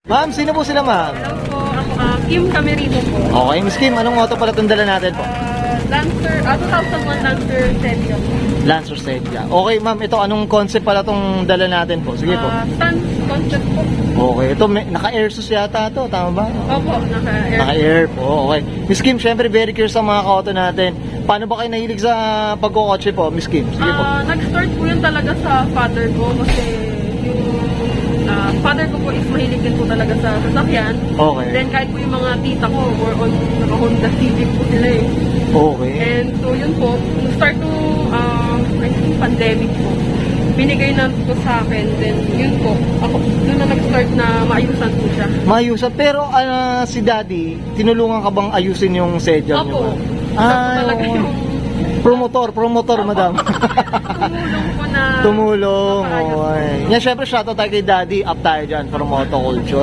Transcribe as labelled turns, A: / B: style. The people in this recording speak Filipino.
A: Ma'am, sino po sila, ma'am?
B: Hello po, ako Kim Camerino po.
A: Okay, Miss Kim, anong auto pala itong dala natin po?
B: Lancer, 2001 Lancer Celia po.
A: Lancer Sedia. Okay, ma'am, ito anong concept pala itong dala natin po? Sige po.
B: Stance concept po.
A: Okay, ito naka-airsus yata ito, tama ba?
B: Opo, naka-air.
A: Naka-air po, okay. Miss Kim, syempre very curious sa mga ka-auto natin. Paano ba kayo nahilig sa pagkokotse po, Miss Kim? Sige po.
B: Nag-start po yun talaga sa father ko kasi yung father ko po is mahilig din po talaga sa sasakyan.
A: Okay.
B: Then kahit po yung mga tita ko, more on naka-Honda Civic po sila eh.
A: Okay.
B: And so yun po, nag-start to, I think pandemic po. Binigay na po sa akin, then yun po, ako doon na nag-start na maayusan po siya.
A: Mayusan. Pero si Daddy, tinulungan ka bang ayusin yung sedya niyo?
B: Opo.
A: Ah,
B: Talaga
A: oo.
B: yung
A: Promotor, madam.
B: tumulong po na
A: Tumulong.
B: mapaayos po.
A: Okay. Yan, syempre, shoutout tayo kay Daddy. Up tayo dyan for moto culture.